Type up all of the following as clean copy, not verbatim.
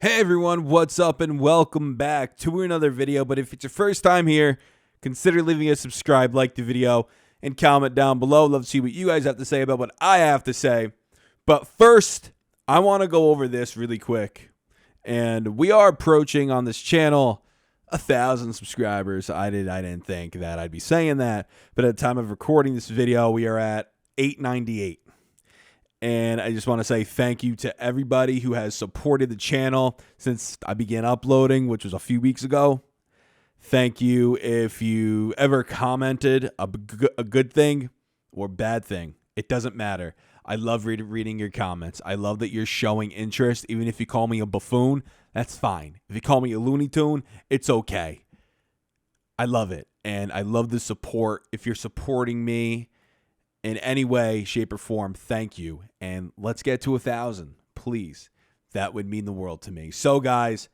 Hey everyone, what's up and welcome back to another video. But if it's your first time here, consider leaving a subscribe, like the video, and comment down below. Love to see what you guys have to say about what I have to say. But first, I want to go over this really quick. And we are approaching on this channel 1,000 subscribers. I didn't think that I'd be saying that, but at the time of recording this video, we are at 898. And I just want to say thank you to everybody who has supported the channel since I began uploading, which was a few weeks ago. Thank you if you ever commented a good thing or bad thing. It doesn't matter. I love reading your comments. I love that you're showing interest. Even if you call me a buffoon, that's fine. If you call me a Looney Tune, it's okay. I love it. And I love the support. If you're supporting me in any way, shape, or form, thank you. And let's get to 1,000, please. That would mean the world to me. So, guys,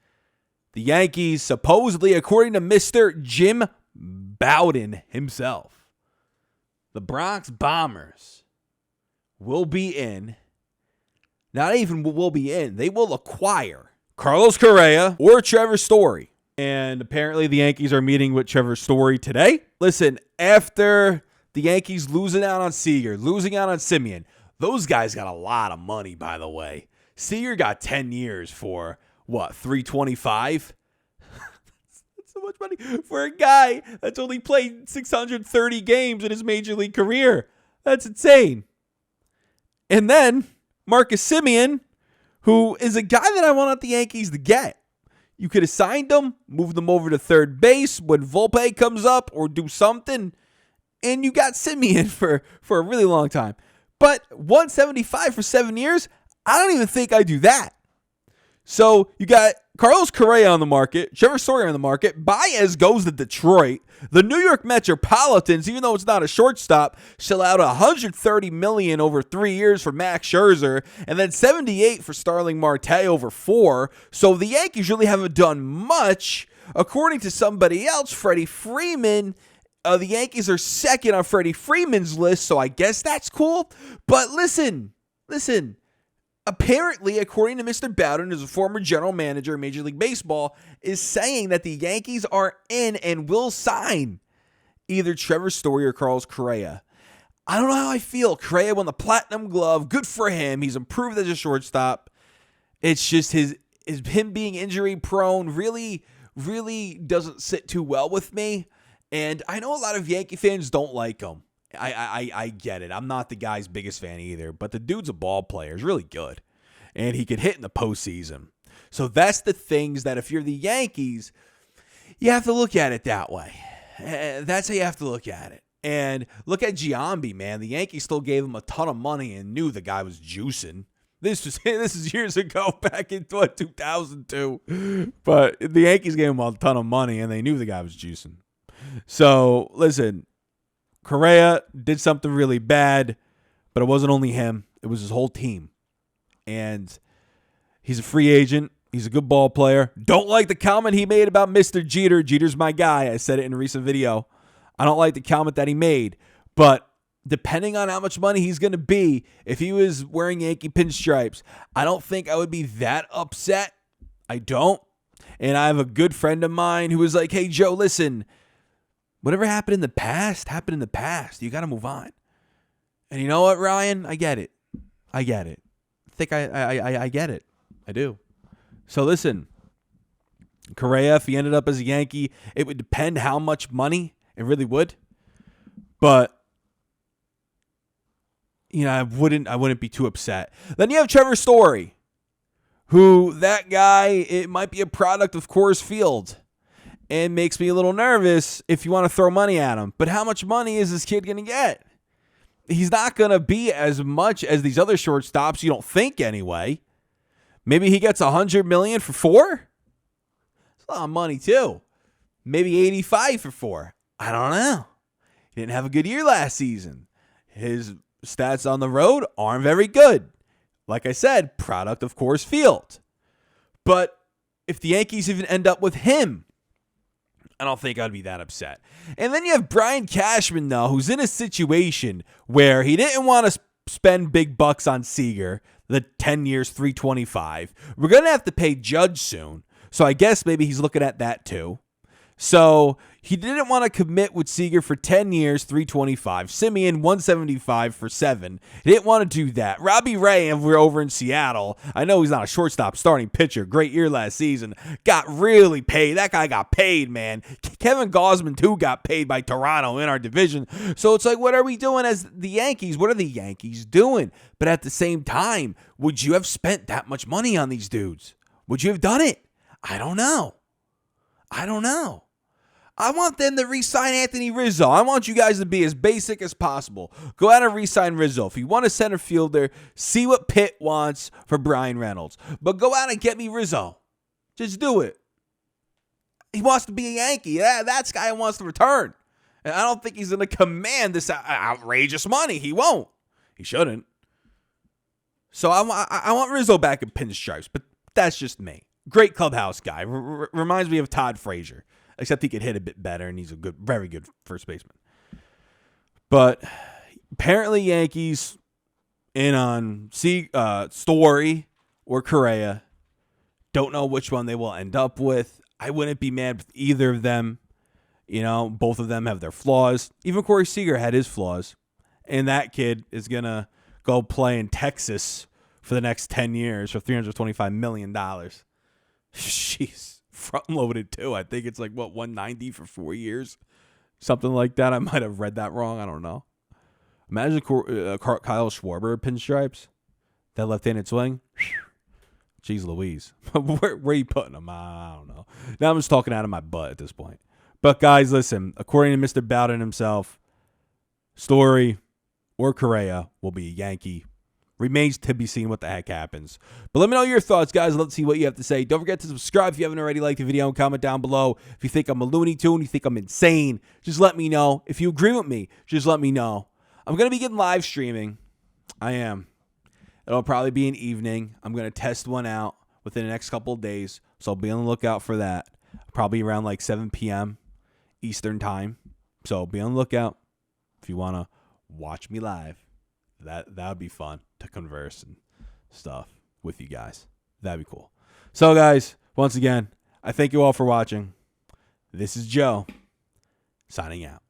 the Yankees, supposedly, according to Mr. Jim Bowden himself, the Bronx Bombers will be in, not even will be in, they will acquire Carlos Correa or Trevor Story. And apparently the Yankees are meeting with Trevor Story today. Listen, after the Yankees losing out on Seager, losing out on Simeon. Those guys got a lot of money, by the way. Seager got 10 years for, what, $325? That's so much money for a guy that's only played 630 games in his major league career. That's insane. And then Marcus Simeon, who is a guy that I want the Yankees to get. You could have signed him, moved him over to third base when Volpe comes up, or do something. And you got Simeon for a really long time. But $175 for 7 years, I don't even think I do that. So you got Carlos Correa on the market, Trevor Story on the market. Baez goes to Detroit. The New York Metropolitans, even though it's not a shortstop, shell out $130 million over 3 years for Max Scherzer, and then $78 for Starling Marte over 4. So the Yankees really haven't done much. According to somebody else, Freddie Freeman, the Yankees are second on Freddie Freeman's list, so I guess that's cool. But listen. Apparently, according to Mr. Bowden, who's a former general manager in Major League Baseball, is saying that the Yankees are in and will sign either Trevor Story or Carlos Correa. I don't know how I feel. Correa won the Platinum Glove. Good for him. He's improved as a shortstop. It's just him being injury prone really doesn't sit too well with me. And I know a lot of Yankee fans don't like him. I get it. I'm not the guy's biggest fan either. But the dude's a ball player. He's really good. And he could hit in the postseason. So that's the things that if you're the Yankees, you have to look at it that way. That's how you have to look at it. And look at Giambi, man. The Yankees still gave him a ton of money and knew the guy was juicing. This is years ago, back in 2002. But the Yankees gave him a ton of money and they knew the guy was juicing. So, listen, Correa did something really bad, but it wasn't only him. It was his whole team. And he's a free agent. He's a good ball player. Don't like the comment he made about Mr. Jeter. Jeter's my guy. I said it in a recent video. I don't like the comment that he made. But depending on how much money he's going to be, if he was wearing Yankee pinstripes, I don't think I would be that upset. I don't. And I have a good friend of mine who was like, hey, Joe, listen, whatever happened in the past, happened in the past. You got to move on. And you know what, Ryan? I get it. I think I get it. I do. So listen, Correa, if he ended up as a Yankee, it would depend how much money. It really would. But you know, I wouldn't be too upset. Then you have Trevor Story, who that guy, it might be a product of Coors Field. And makes me a little nervous if you want to throw money at him. But how much money is this kid going to get? He's not going to be as much as these other shortstops, you don't think anyway. Maybe he gets $100 million for 4? That's a lot of money too. Maybe 85 for 4. I don't know. He didn't have a good year last season. His stats on the road aren't very good. Like I said, product of Coors Field. But if the Yankees even end up with him, I don't think I'd be that upset. And then you have Brian Cashman, though, who's in a situation where he didn't want to spend big bucks on Seager. the 10 years, 325. We're going to have to pay Judge soon. So I guess maybe he's looking at that too. So he didn't want to commit with Seager for 10 years, 325. Simeon, 175 for 7. He didn't want to do that. Robbie Ray, if we're over in Seattle, I know he's not a shortstop starting pitcher. Great year last season. Got really paid. That guy got paid, man. Kevin Gausman, too, got paid by Toronto in our division. So it's like, what are we doing as the Yankees? What are the Yankees doing? But at the same time, would you have spent that much money on these dudes? Would you have done it? I don't know. I want them to re-sign Anthony Rizzo. I want you guys to be as basic as possible. Go out and re-sign Rizzo. If you want a center fielder, see what Pitt wants for Brian Reynolds. But go out and get me Rizzo. Just do it. He wants to be a Yankee. That's guy who wants to return. And I don't think he's going to command this outrageous money. He won't. He shouldn't. So I want Rizzo back in pinstripes, but that's just me. Great clubhouse guy. Reminds me of Todd Frazier. Except he could hit a bit better, and he's a very good first baseman. But apparently Yankees in on Story or Correa. Don't know which one they will end up with. I wouldn't be mad with either of them. You know, both of them have their flaws. Even Corey Seager had his flaws. And that kid is going to go play in Texas for the next 10 years for $325 million. Jeez. Front loaded too. I think it's like 190 for 4 years, something like that. I might have read that wrong. I don't know. Imagine Kyle Schwarber pinstripes, that left-handed swing. Jeez Louise, where are you putting him? I don't know. Now I'm just talking out of my butt at this point. But guys, listen. According to Mr. Bowden himself, Story or Correa will be a Yankee. Remains to be seen what the heck happens. But let me know your thoughts, guys. Let's see what you have to say. Don't forget to subscribe if you haven't already. Like the video and comment down below. If you think I'm a Looney Tune, you think I'm insane, just let me know. If you agree with me, just let me know. I'm going to be getting live streaming. I am. It'll probably be an evening. I'm going to test one out within the next couple of days. So I'll be on the lookout for that. Probably around like 7 p.m. Eastern time. So be on the lookout if you want to watch me live. That would be fun to converse and stuff with you guys. That'd be cool. So, guys, once again, I thank you all for watching. This is Joe, signing out.